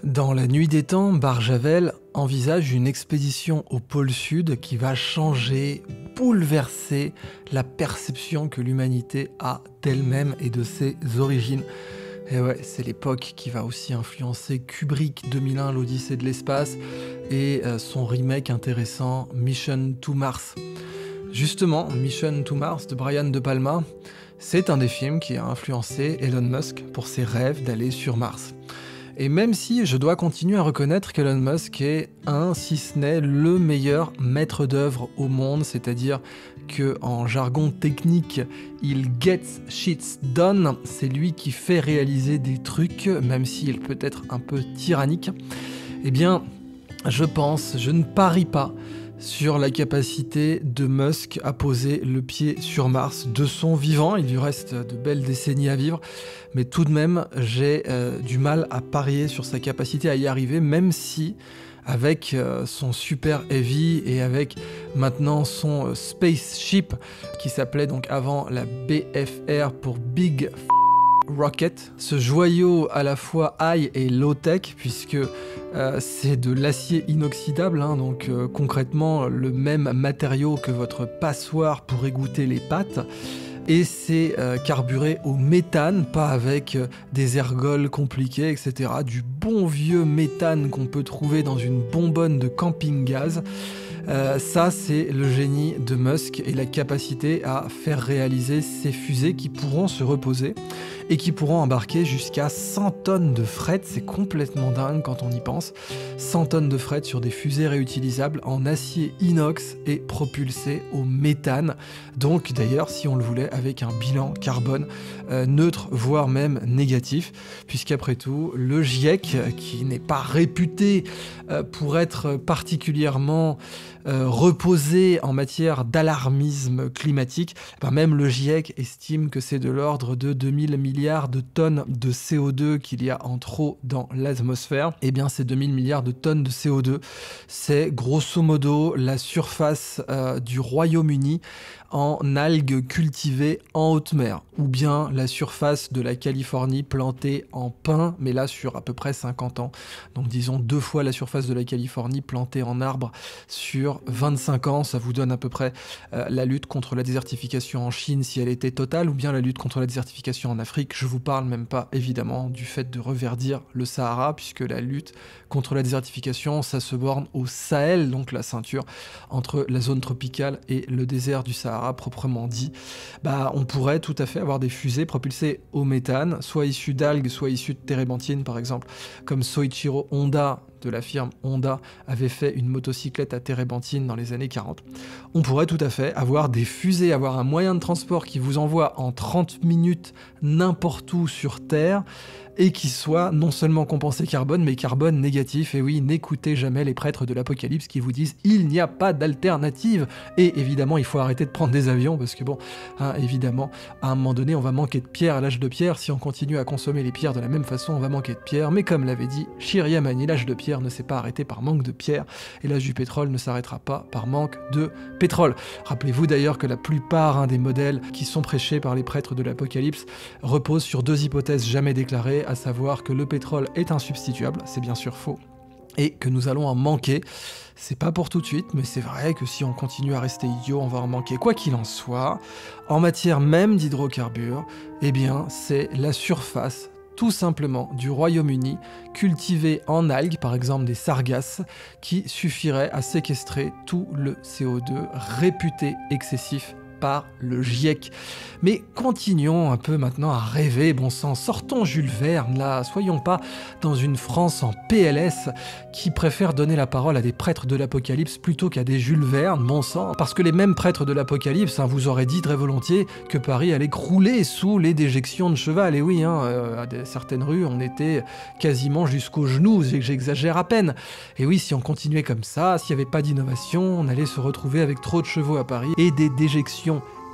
Dans la nuit des temps, Barjavel envisage une expédition au pôle sud qui va changer, bouleverser la perception que l'humanité a d'elle-même et de ses origines. Et ouais, c'est l'époque qui va aussi influencer Kubrick 2001, l'Odyssée de l'espace, et son remake intéressant Mission to Mars. Justement, Mission to Mars de Brian De Palma, c'est un des films qui a influencé Elon Musk pour ses rêves d'aller sur Mars. Et même si je dois continuer à reconnaître qu'Elon Musk est si ce n'est le meilleur maître d'œuvre au monde, c'est-à-dire qu'en jargon technique, il gets shit done, c'est lui qui fait réaliser des trucs, même s'il peut être un peu tyrannique, eh bien, je ne parie pas sur la capacité de Musk à poser le pied sur Mars de son vivant. Il lui reste de belles décennies à vivre, mais tout de même, j'ai du mal à parier sur sa capacité à y arriver, même si, avec son Super Heavy et avec maintenant son Spaceship, qui s'appelait donc avant la BFR pour Big Rocket, ce joyau à la fois high et low-tech, puisque c'est de l'acier inoxydable, donc concrètement le même matériau que votre passoire pour égoutter les pâtes, et c'est carburé au méthane, pas avec des ergols compliqués, etc. Du bon vieux méthane qu'on peut trouver dans une bonbonne de camping-gaz. Ça, c'est le génie de Musk et la capacité à faire réaliser ces fusées qui pourront se reposer et qui pourront embarquer jusqu'à 100 tonnes de fret. C'est complètement dingue quand on y pense. 100 tonnes de fret sur des fusées réutilisables en acier inox et propulsées au méthane. Donc d'ailleurs, si on le voulait, avec un bilan carbone neutre, voire même négatif, puisqu'après tout, le GIEC, qui n'est pas réputé pour être particulièrement reposé en matière d'alarmisme climatique, même le GIEC estime que c'est de l'ordre de 2000 milliards de tonnes de CO2 qu'il y a en trop dans l'atmosphère. Et bien ces 2000 milliards de tonnes de CO2, c'est grosso modo la surface du Royaume-Uni en algues cultivées en haute mer, ou bien la surface de la Californie plantée en pin, mais là sur à peu près 50 ans. Donc disons 2 fois la surface de la Californie plantée en arbres sur 25 ans, ça vous donne à peu près la lutte contre la désertification en Chine si elle était totale, ou bien la lutte contre la désertification en Afrique. Je vous parle même pas évidemment du fait de reverdir le Sahara, puisque la lutte contre la désertification, ça se borne au Sahel, donc la ceinture entre la zone tropicale et le désert du Sahara proprement dit. On pourrait tout à fait avoir des fusées propulsées au méthane, soit issues d'algues, soit issues de térébenthine par exemple, comme Soichiro Honda de la firme Honda avait fait une motocyclette à térébenthine dans les années 40. On pourrait tout à fait avoir des fusées, avoir un moyen de transport qui vous envoie en 30 minutes n'importe où sur Terre, et qui soit non seulement compensé carbone, mais carbone négatif. Et oui, n'écoutez jamais les prêtres de l'apocalypse qui vous disent « il n'y a pas d'alternative ». Et évidemment, il faut arrêter de prendre des avions, parce que évidemment, à un moment donné, on va manquer de pierre à l'âge de pierre. Si on continue à consommer les pierres de la même façon, on va manquer de pierre. Mais comme l'avait dit Shir Yamani, l'âge de pierre ne s'est pas arrêté par manque de pierre, et l'âge du pétrole ne s'arrêtera pas par manque de pétrole. Rappelez-vous d'ailleurs que la plupart des modèles qui sont prêchés par les prêtres de l'apocalypse reposent sur 2 hypothèses jamais déclarées, à savoir que le pétrole est insubstituable, c'est bien sûr faux, et que nous allons en manquer. C'est pas pour tout de suite, mais c'est vrai que si on continue à rester idiot, on va en manquer. Quoi qu'il en soit, en matière même d'hydrocarbures, eh bien, c'est la surface tout simplement du Royaume-Uni, cultivée en algues, par exemple des sargasses, qui suffirait à séquestrer tout le CO2 réputé excessif par le GIEC. Mais continuons un peu maintenant à rêver, bon sang, sortons Jules Verne là, soyons pas dans une France en PLS qui préfère donner la parole à des prêtres de l'apocalypse plutôt qu'à des Jules Verne, bon sang, parce que les mêmes prêtres de l'apocalypse vous auraient dit très volontiers que Paris allait crouler sous les déjections de cheval, et oui, à certaines rues on était quasiment jusqu'aux genoux, j'exagère à peine, et oui, si on continuait comme ça, s'il n'y avait pas d'innovation, on allait se retrouver avec trop de chevaux à Paris et des déjections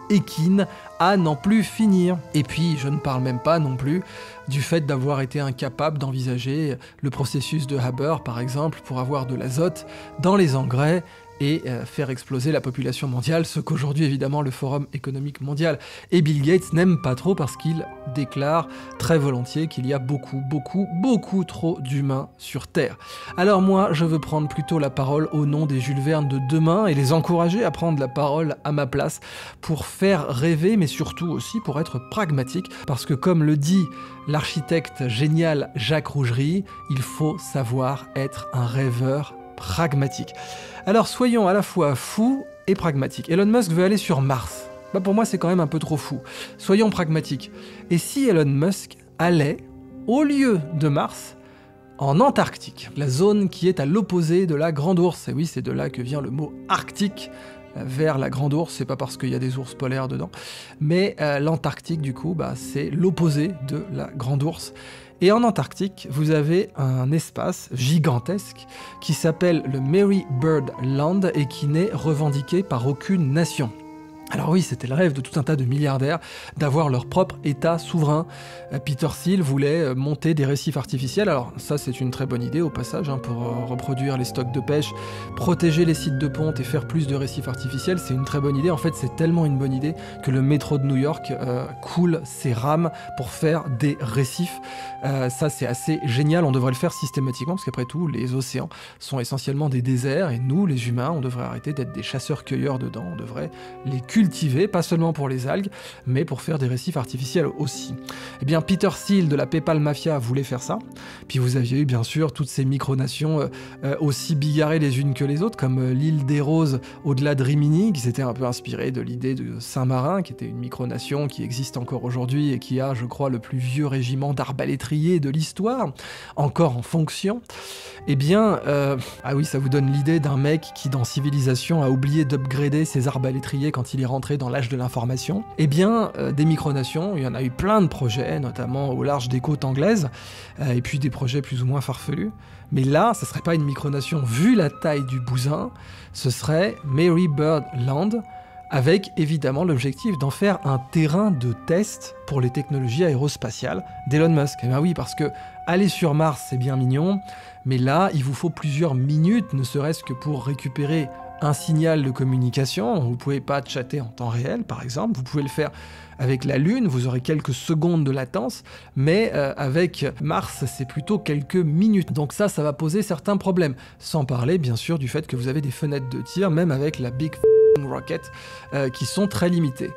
équine à n'en plus finir. Et puis, je ne parle même pas non plus du fait d'avoir été incapable d'envisager le processus de Haber, par exemple, pour avoir de l'azote dans les engrais et faire exploser la population mondiale, ce qu'aujourd'hui évidemment le Forum économique mondial et Bill Gates n'aiment pas trop parce qu'il déclare très volontiers qu'il y a beaucoup trop d'humains sur Terre. Alors moi, je veux prendre plutôt la parole au nom des Jules Verne de demain et les encourager à prendre la parole à ma place pour faire rêver, mais surtout aussi pour être pragmatique, parce que comme le dit l'architecte génial Jacques Rougerie, il faut savoir être un rêveur pragmatique. Alors soyons à la fois fous et pragmatiques. Elon Musk veut aller sur Mars. Pour moi, c'est quand même un peu trop fou. Soyons pragmatiques. Et si Elon Musk allait, au lieu de Mars, en Antarctique, la zone qui est à l'opposé de la Grande Ourse. Et oui, c'est de là que vient le mot arctique, vers la Grande Ourse, c'est pas parce qu'il y a des ours polaires dedans, mais l'Antarctique, du coup, c'est l'opposé de la Grande Ourse. Et en Antarctique, vous avez un espace gigantesque qui s'appelle le Mary Bird Land et qui n'est revendiqué par aucune nation. Alors oui, c'était le rêve de tout un tas de milliardaires d'avoir leur propre état souverain. Peter Thiel voulait monter des récifs artificiels. Alors ça, c'est une très bonne idée au passage, pour reproduire les stocks de pêche, protéger les sites de ponte et faire plus de récifs artificiels. C'est une très bonne idée. En fait, c'est tellement une bonne idée que le métro de New York coule ses rames pour faire des récifs. Ça, c'est assez génial. On devrait le faire systématiquement parce qu'après tout, les océans sont essentiellement des déserts et nous, les humains, on devrait arrêter d'être des chasseurs-cueilleurs dedans. On devrait les cultiver, pas seulement pour les algues, mais pour faire des récifs artificiels aussi. Eh bien, Peter Thiel de la PayPal Mafia voulait faire ça. Puis vous aviez eu, bien sûr, toutes ces micronations aussi bigarrées les unes que les autres, comme l'île des Roses au-delà de Rimini, qui s'était un peu inspirée de l'idée de Saint-Marin, qui était une micronation qui existe encore aujourd'hui et qui a, je crois, le plus vieux régiment d'arbalétriers de l'histoire, encore en fonction. Eh bien, ah oui, ça vous donne l'idée d'un mec qui, dans Civilisation, a oublié d'upgrader ses arbalétriers quand il est rentré dans l'âge de l'information. Eh bien, des micronations, il y en a eu plein de projets, notamment au large des côtes anglaises, et puis des projets plus ou moins farfelus. Mais là, ça serait pas une micronation, vu la taille du bousin, ce serait Mary Bird Land, avec évidemment l'objectif d'en faire un terrain de test pour les technologies aérospatiales d'Elon Musk. Et ben oui, parce que aller sur Mars, c'est bien mignon, mais là, il vous faut plusieurs minutes, ne serait-ce que pour récupérer un signal de communication. Vous ne pouvez pas chatter en temps réel, par exemple. Vous pouvez le faire avec la Lune, vous aurez quelques secondes de latence, mais avec Mars, c'est plutôt quelques minutes. Donc ça va poser certains problèmes. Sans parler, bien sûr, du fait que vous avez des fenêtres de tir, même avec la Big Rocket, qui sont très limitées.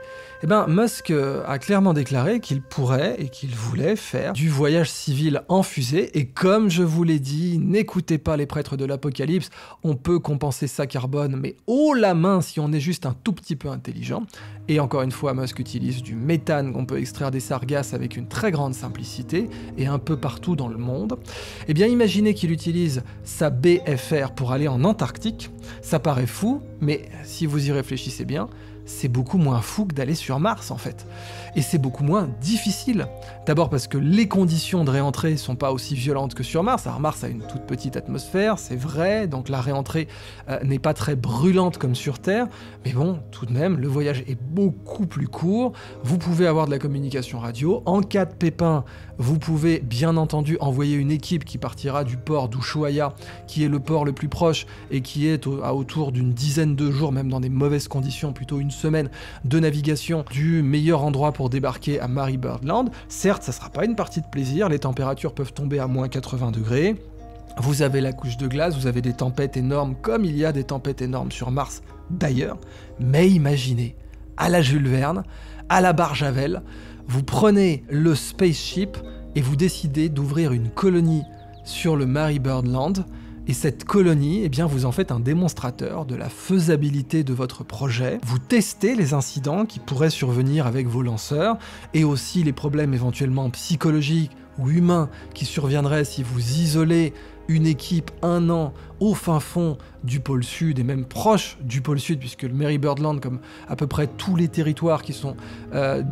Eh ben, Musk a clairement déclaré qu'il pourrait et qu'il voulait faire du voyage civil en fusée, et comme je vous l'ai dit, n'écoutez pas les prêtres de l'apocalypse, on peut compenser sa carbone, mais haut la main si on est juste un tout petit peu intelligent. Et encore une fois, Musk utilise du méthane qu'on peut extraire des sargasses avec une très grande simplicité, et un peu partout dans le monde. Eh bien, imaginez qu'il utilise sa BFR pour aller en Antarctique. Ça paraît fou, mais si vous y réfléchissez bien, c'est beaucoup moins fou que d'aller sur Mars en fait. Et c'est beaucoup moins difficile. D'abord parce que les conditions de réentrée sont pas aussi violentes que sur Mars. Alors Mars a une toute petite atmosphère, c'est vrai, donc la réentrée n'est pas très brûlante comme sur Terre, mais bon, tout de même, le voyage est beaucoup plus court, vous pouvez avoir de la communication radio, en cas de pépin, vous pouvez bien entendu envoyer une équipe qui partira du port d'Ushuaia, qui est le port le plus proche et qui est à autour d'une dizaine de jours, même dans des mauvaises conditions, plutôt une semaine de navigation du meilleur endroit pour débarquer à Mary Bird Land. Certes, ça sera pas une partie de plaisir, les températures peuvent tomber à moins 80 degrés, vous avez la couche de glace, vous avez des tempêtes énormes, comme il y a des tempêtes énormes sur Mars d'ailleurs, mais imaginez, à la Jules Verne, à la Barjavel, vous prenez le spaceship et vous décidez d'ouvrir une colonie sur le Mary Bird Land. Et cette colonie, eh bien, vous en faites un démonstrateur de la faisabilité de votre projet. Vous testez les incidents qui pourraient survenir avec vos lanceurs et aussi les problèmes éventuellement psychologiques ou humains qui surviendraient si vous isolez une équipe un an au fin fond du pôle Sud et même proche du pôle Sud, puisque le Mary Bird Land, comme à peu près tous les territoires qui sont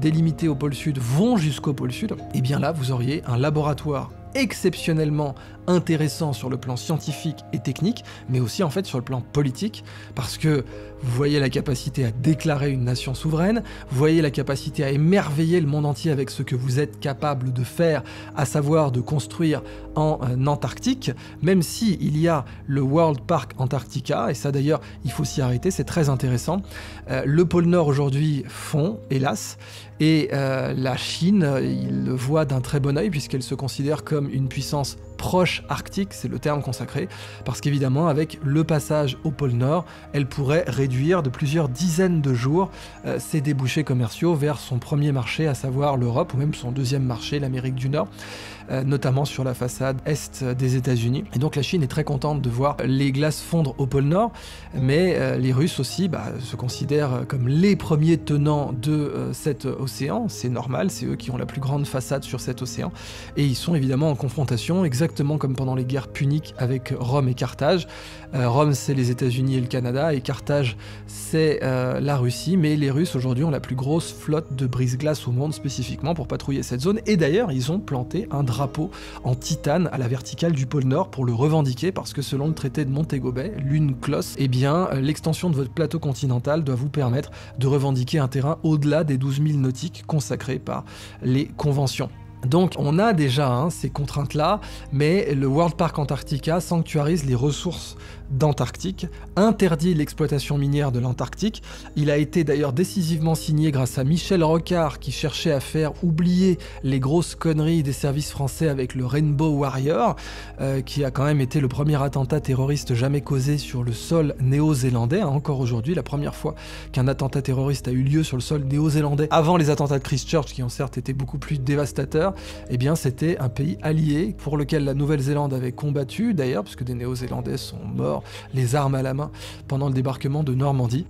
délimités au pôle Sud, vont jusqu'au pôle Sud. Et bien là, vous auriez un laboratoire exceptionnellement intéressant sur le plan scientifique et technique, mais aussi en fait sur le plan politique, parce que vous voyez la capacité à déclarer une nation souveraine, vous voyez la capacité à émerveiller le monde entier avec ce que vous êtes capable de faire, à savoir de construire en Antarctique, même si il y a le World Park Antarctica, et ça d'ailleurs il faut s'y arrêter, c'est très intéressant. Le pôle Nord aujourd'hui fond, hélas, et la Chine, il le voit d'un très bon œil puisqu'elle se considère comme une puissance proche arctique, c'est le terme consacré, parce qu'évidemment avec le passage au pôle Nord, elle pourrait réduire de plusieurs dizaines de jours ses débouchés commerciaux vers son premier marché, à savoir l'Europe, ou même son deuxième marché, l'Amérique du Nord, notamment sur la façade est des États-Unis. Et donc la Chine est très contente de voir les glaces fondre au pôle Nord, mais les Russes aussi se considèrent comme les premiers tenants de cet océan, c'est normal, c'est eux qui ont la plus grande façade sur cet océan, et ils sont évidemment en confrontation, exactement comme pendant les guerres puniques avec Rome et Carthage. Rome c'est les États-Unis et le Canada, et Carthage c'est la Russie, mais les Russes aujourd'hui ont la plus grosse flotte de brise-glace au monde spécifiquement pour patrouiller cette zone, et d'ailleurs ils ont planté un drapeau en titane à la verticale du pôle Nord pour le revendiquer, parce que selon le traité de Montego Bay, l'UNCLOS, eh bien l'extension de votre plateau continental doit vous permettre de revendiquer un terrain au-delà des 12 000 nautiques consacrés par les conventions. Donc on a déjà ces contraintes-là, mais le World Park Antarctica sanctuarise les ressources d'Antarctique, interdit l'exploitation minière de l'Antarctique. Il a été d'ailleurs décisivement signé grâce à Michel Rocard qui cherchait à faire oublier les grosses conneries des services français avec le Rainbow Warrior, qui a quand même été le premier attentat terroriste jamais causé sur le sol néo-zélandais. Encore aujourd'hui, la première fois qu'un attentat terroriste a eu lieu sur le sol néo-zélandais, avant les attentats de Christchurch qui ont certes été beaucoup plus dévastateurs, eh bien c'était un pays allié pour lequel la Nouvelle-Zélande avait combattu d'ailleurs, puisque des Néo-Zélandais sont morts les armes à la main pendant le débarquement de Normandie.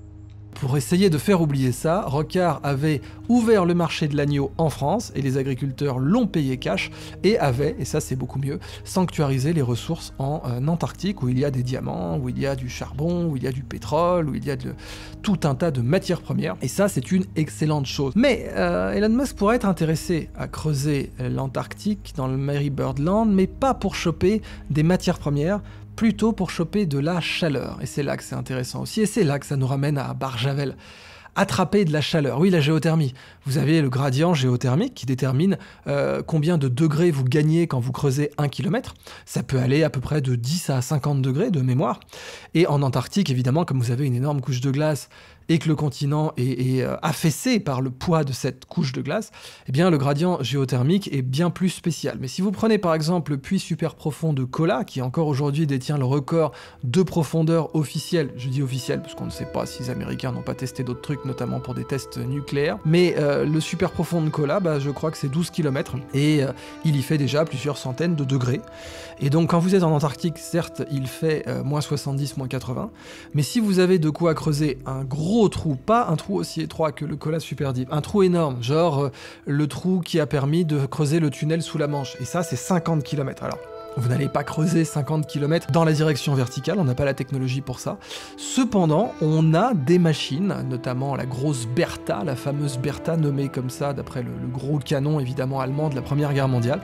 Pour essayer de faire oublier ça, Rocard avait ouvert le marché de l'agneau en France, et les agriculteurs l'ont payé cash, et avait, et ça c'est beaucoup mieux, sanctuarisé les ressources en Antarctique, où il y a des diamants, où il y a du charbon, où il y a du pétrole, où il y a tout un tas de matières premières, et ça c'est une excellente chose. Mais Elon Musk pourrait être intéressé à creuser l'Antarctique dans le Mary Birdland, mais pas pour choper des matières premières, plutôt pour choper de la chaleur. Et c'est là que c'est intéressant aussi, et c'est là que ça nous ramène à Barjavel. Attraper de la chaleur, oui, la géothermie. Vous avez le gradient géothermique qui détermine combien de degrés vous gagnez quand vous creusez 1 km. Ça peut aller à peu près de 10 à 50 degrés de mémoire. Et en Antarctique, évidemment, comme vous avez une énorme couche de glace et que le continent est affaissé par le poids de cette couche de glace, eh bien le gradient géothermique est bien plus spécial. Mais si vous prenez par exemple le puits super profond de Kola, qui encore aujourd'hui détient le record de profondeur officielle, je dis officiel parce qu'on ne sait pas si les Américains n'ont pas testé d'autres trucs, notamment pour des tests nucléaires, mais le super profond de Kola, je crois que c'est 12 km, et il y fait déjà plusieurs centaines de degrés. Et donc quand vous êtes en Antarctique, certes, il fait moins 70, moins 80, mais si vous avez de quoi creuser un gros trou, pas un trou aussi étroit que le Kola Super Deep, un trou énorme, genre le trou qui a permis de creuser le tunnel sous la Manche, et ça c'est 50 km. Alors, vous n'allez pas creuser 50 km dans la direction verticale, on n'a pas la technologie pour ça. Cependant, on a des machines, notamment la grosse Bertha, la fameuse Bertha nommée comme ça d'après le gros canon évidemment allemand de la Première Guerre mondiale.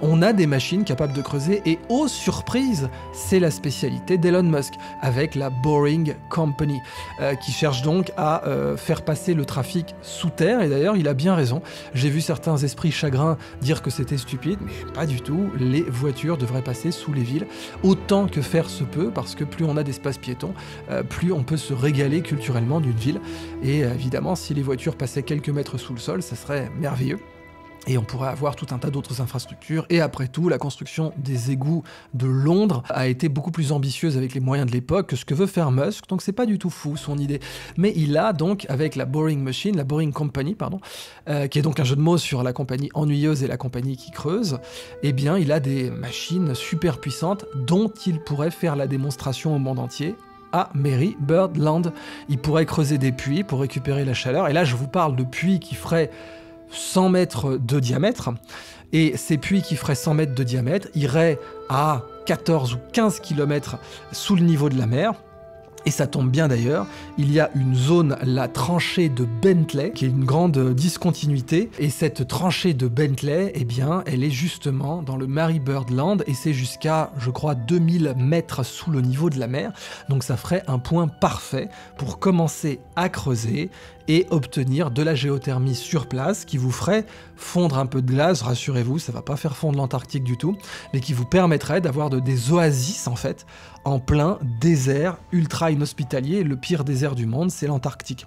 On a des machines capables de creuser, et oh surprise, c'est la spécialité d'Elon Musk, avec la Boring Company, qui cherche donc à faire passer le trafic sous terre, et d'ailleurs il a bien raison. J'ai vu certains esprits chagrins dire que c'était stupide, mais pas du tout, les voitures devraient passer sous les villes, autant que faire se peut, parce que plus on a d'espace piéton, plus on peut se régaler culturellement d'une ville, et évidemment si les voitures passaient quelques mètres sous le sol, ça serait merveilleux. Et on pourrait avoir tout un tas d'autres infrastructures, et après tout, la construction des égouts de Londres a été beaucoup plus ambitieuse avec les moyens de l'époque que ce que veut faire Musk, donc c'est pas du tout fou son idée. Mais il a donc, avec la Boring Machine, la Boring Company, pardon, qui est donc un jeu de mots sur la compagnie ennuyeuse et la compagnie qui creuse, eh bien il a des machines super puissantes dont il pourrait faire la démonstration au monde entier, à Mary Birdland. Il pourrait creuser des puits pour récupérer la chaleur, et là je vous parle de puits qui feraient 100 mètres de diamètre, et ces puits qui feraient 100 mètres de diamètre iraient à 14 ou 15 km sous le niveau de la mer, Et ça tombe bien d'ailleurs, il y a une zone, la tranchée de Bentley, qui est une grande discontinuité. Et cette tranchée de Bentley, eh bien, elle est justement dans le Mary Bird Land et c'est jusqu'à, je crois, 2000 mètres sous le niveau de la mer. Donc ça ferait un point parfait pour commencer à creuser et obtenir de la géothermie sur place qui vous ferait fondre un peu de glace, rassurez-vous, ça va pas faire fondre l'Antarctique du tout, mais qui vous permettrait d'avoir des oasis en fait, en plein désert ultra inhospitalier. Le pire désert du monde, c'est l'Antarctique.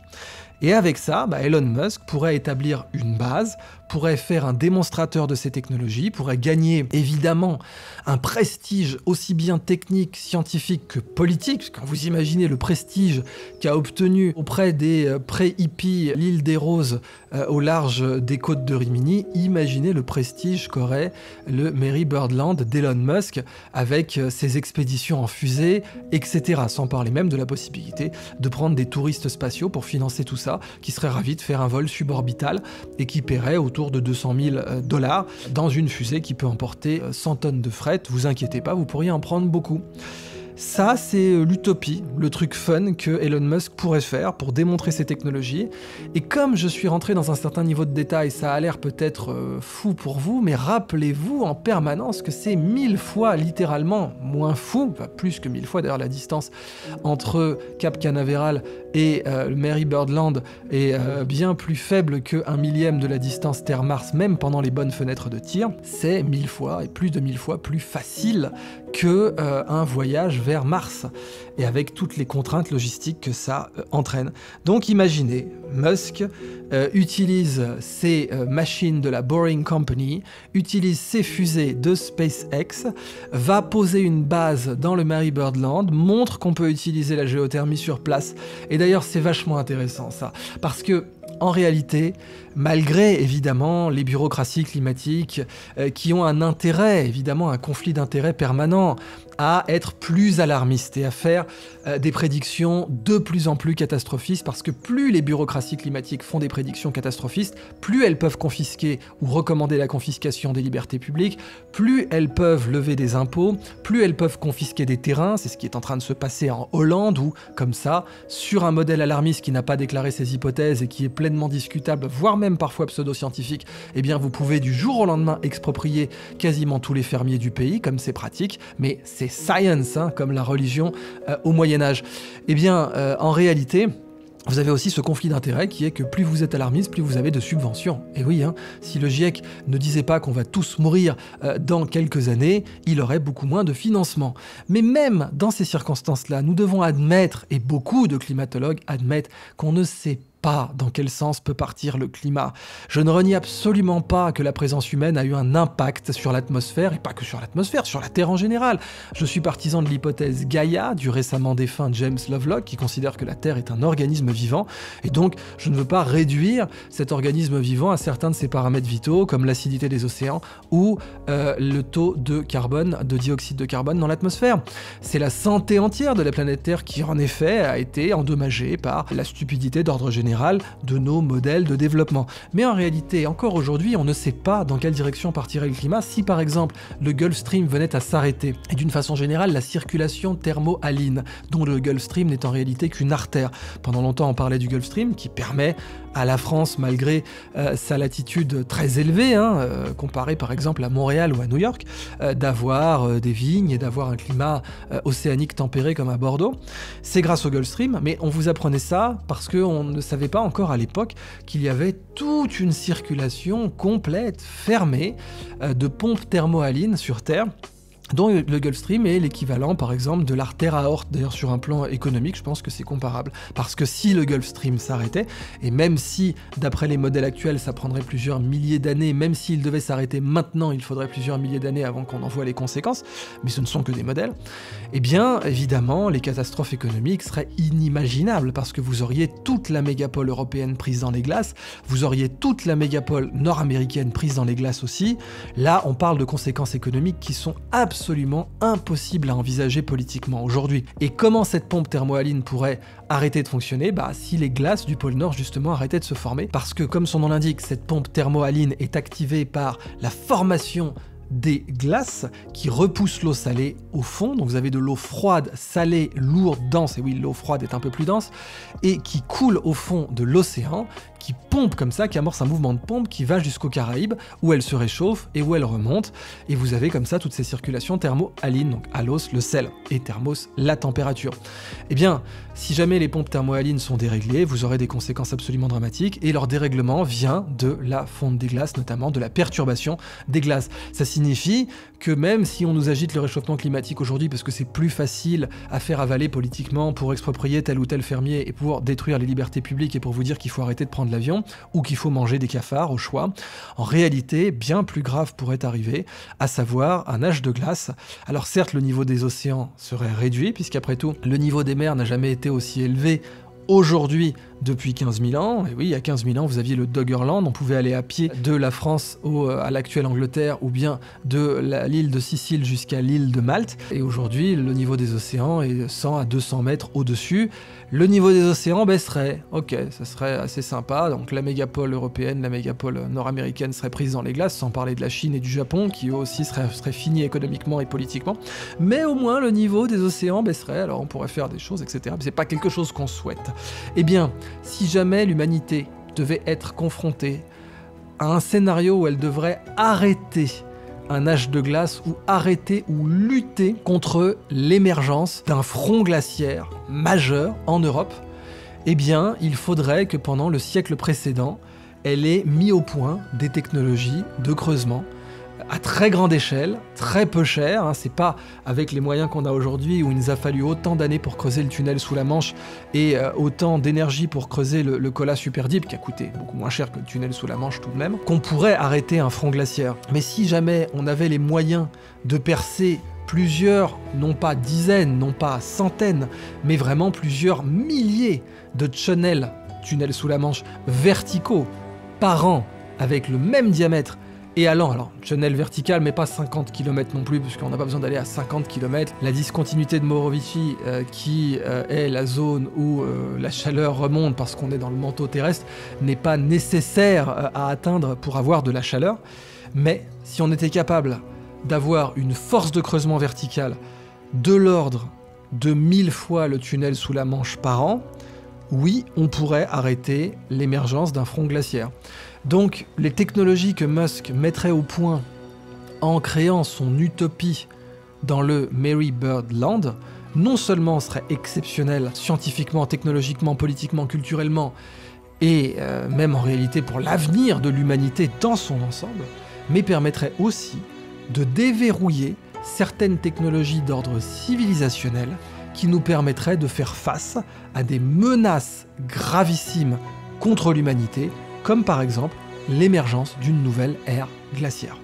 Et avec ça, Elon Musk pourrait établir une base, pourrait faire un démonstrateur de ces technologies, pourrait gagner évidemment un prestige aussi bien technique, scientifique que politique. Quand vous imaginez le prestige qu'a obtenu auprès des pré-hippies l'île des Roses au large des côtes de Rimini, imaginez le prestige qu'aurait le Mary Bird Land d'Elon Musk avec ses expéditions en fusée, etc. Sans parler même de la possibilité de prendre des touristes spatiaux pour financer tout ça, qui seraient ravis de faire un vol suborbital et qui paieraient autour de 200 000 $ dans une fusée qui peut emporter 100 tonnes de fret. Vous inquiétez pas, vous pourriez en prendre beaucoup. Ça, c'est l'utopie, le truc fun que Elon Musk pourrait faire pour démontrer ses technologies. Et comme je suis rentré dans un certain niveau de détail, ça a l'air peut-être fou pour vous, mais rappelez-vous en permanence que c'est 1000 fois littéralement moins fou, enfin plus que 1000 fois d'ailleurs, la distance entre Cap Canaveral et le Mary Bird Land est bien plus faible que 1/1000 de la distance Terre-Mars, même pendant les bonnes fenêtres de tir. C'est 1000 fois et plus de 1000 fois plus facile que un voyage vers Mars, et avec toutes les contraintes logistiques que ça entraîne. Donc imaginez, Musk utilise ses machines de la Boring Company, utilise ses fusées de SpaceX, va poser une base dans le Mary Bird Land, montre qu'on peut utiliser la géothermie sur place. Et d'ailleurs c'est vachement intéressant ça, parce que en réalité, malgré évidemment les bureaucraties climatiques qui ont un intérêt, évidemment un conflit d'intérêts permanent, à être plus alarmistes et à faire des prédictions de plus en plus catastrophistes, parce que plus les bureaucraties climatiques font des prédictions catastrophistes, plus elles peuvent confisquer ou recommander la confiscation des libertés publiques, plus elles peuvent lever des impôts, plus elles peuvent confisquer des terrains. C'est ce qui est en train de se passer en Hollande, où, comme ça, sur un modèle alarmiste qui n'a pas déclaré ses hypothèses et qui est pleinement discutable, voire même parfois pseudo-scientifique, eh bien vous pouvez du jour au lendemain exproprier quasiment tous les fermiers du pays, comme c'est pratique, mais c'est science, hein, comme la religion au Moyen-Âge. Eh bien, en réalité, vous avez aussi ce conflit d'intérêts qui est que plus vous êtes alarmiste, plus vous avez de subventions. Et oui, hein, si le GIEC ne disait pas qu'on va tous mourir dans quelques années, il aurait beaucoup moins de financement. Mais même dans ces circonstances-là, nous devons admettre, et beaucoup de climatologues admettent, qu'on ne sait pas dans quel sens peut partir le climat. Je ne renie absolument pas que la présence humaine a eu un impact sur l'atmosphère, et pas que sur l'atmosphère, sur la Terre en général. Je suis partisan de l'hypothèse Gaïa, du récemment défunt James Lovelock, qui considère que la Terre est un organisme vivant, et donc je ne veux pas réduire cet organisme vivant à certains de ses paramètres vitaux, comme l'acidité des océans, ou le taux de carbone, de dioxyde de carbone dans l'atmosphère. C'est la santé entière de la planète Terre qui, en effet, a été endommagée par la stupidité d'ordre général de nos modèles de développement. Mais en réalité, encore aujourd'hui, on ne sait pas dans quelle direction partirait le climat si par exemple le Gulf Stream venait à s'arrêter. Et d'une façon générale, la circulation thermo-haline, dont le Gulf Stream n'est en réalité qu'une artère. Pendant longtemps, on parlait du Gulf Stream qui permet à la France, malgré sa latitude très élevée, comparée par exemple à Montréal ou à New York, d'avoir des vignes et d'avoir un climat océanique tempéré comme à Bordeaux. C'est grâce au Gulf Stream, mais on vous apprenait ça parce qu'on ne savait pas encore à l'époque qu'il y avait toute une circulation complète, fermée, de pompes thermo-halines sur Terre, dont le Gulf Stream est l'équivalent par exemple de l'artère aorte. D'ailleurs sur un plan économique je pense que c'est comparable, parce que si le Gulf Stream s'arrêtait, et même si d'après les modèles actuels ça prendrait plusieurs milliers d'années, même s'il devait s'arrêter maintenant il faudrait plusieurs milliers d'années avant qu'on en voit les conséquences, mais ce ne sont que des modèles, eh bien évidemment les catastrophes économiques seraient inimaginables, parce que vous auriez toute la mégapole européenne prise dans les glaces, vous auriez toute la mégapole nord-américaine prise dans les glaces aussi. Là on parle de conséquences économiques qui sont absolument impossible à envisager politiquement aujourd'hui. Et comment cette pompe thermohaline pourrait arrêter de fonctionner? Si les glaces du pôle Nord justement arrêtaient de se former, parce que comme son nom l'indique, cette pompe thermohaline est activée par la formation des glaces qui repoussent l'eau salée au fond. Donc vous avez de l'eau froide, salée, lourde, dense, et oui, l'eau froide est un peu plus dense, et qui coule au fond de l'océan, qui pompe comme ça, qui amorce un mouvement de pompe qui va jusqu'aux Caraïbes, où elle se réchauffe et où elle remonte. Et vous avez comme ça toutes ces circulations thermo-halines, donc halos, le sel, et thermos, la température. Eh bien, si jamais les pompes thermo-halines sont déréglées, vous aurez des conséquences absolument dramatiques, et leur dérèglement vient de la fonte des glaces, notamment de la perturbation des glaces. Ça signifie que même si on nous agite le réchauffement climatique aujourd'hui parce que c'est plus facile à faire avaler politiquement pour exproprier tel ou tel fermier et pour détruire les libertés publiques et pour vous dire qu'il faut arrêter de prendre l'avion ou qu'il faut manger des cafards au choix, en réalité, bien plus grave pourrait arriver, à savoir un âge de glace. Alors certes, le niveau des océans serait réduit, puisqu'après tout, le niveau des mers n'a jamais été aussi élevé aujourd'hui depuis 15 000 ans. Et oui, il y a 15 000 ans, vous aviez le Doggerland, on pouvait aller à pied de la France à l'actuelle Angleterre, ou bien de l'île de Sicile jusqu'à l'île de Malte. Et aujourd'hui, le niveau des océans est 100 à 200 mètres au-dessus. Le niveau des océans baisserait. Ok, ça serait assez sympa. Donc la mégapole européenne, la mégapole nord-américaine serait prise dans les glaces, sans parler de la Chine et du Japon, qui eux aussi seraient finis économiquement et politiquement. Mais au moins, le niveau des océans baisserait, alors on pourrait faire des choses, etc. Mais c'est pas quelque chose qu'on souhaite. Eh bien, si jamais l'humanité devait être confrontée à un scénario où elle devrait arrêter un âge de glace ou arrêter ou lutter contre l'émergence d'un front glaciaire majeur en Europe, eh bien, il faudrait que pendant le siècle précédent, elle ait mis au point des technologies de creusement à très grande échelle, très peu cher, hein, c'est pas avec les moyens qu'on a aujourd'hui où il nous a fallu autant d'années pour creuser le tunnel sous la Manche et autant d'énergie pour creuser le Kola Super Deep, qui a coûté beaucoup moins cher que le tunnel sous la Manche tout de même, qu'on pourrait arrêter un front glaciaire. Mais si jamais on avait les moyens de percer plusieurs, non pas dizaines, non pas centaines, mais vraiment plusieurs milliers de tunnels sous la Manche verticaux par an avec le même diamètre, et allant, alors, tunnel vertical, mais pas 50 km non plus, puisqu'on n'a pas besoin d'aller à 50 km. La discontinuité de Morovici, qui est la zone où la chaleur remonte parce qu'on est dans le manteau terrestre, n'est pas nécessaire à atteindre pour avoir de la chaleur. Mais si on était capable d'avoir une force de creusement verticale de l'ordre de 1000 fois le tunnel sous la Manche par an, oui, on pourrait arrêter l'émergence d'un front glaciaire. Donc, les technologies que Musk mettrait au point en créant son utopie dans le Mary Bird Land, non seulement seraient exceptionnelles scientifiquement, technologiquement, politiquement, culturellement, et même en réalité pour l'avenir de l'humanité dans son ensemble, mais permettraient aussi de déverrouiller certaines technologies d'ordre civilisationnel qui nous permettraient de faire face à des menaces gravissimes contre l'humanité, comme par exemple l'émergence d'une nouvelle ère glaciaire.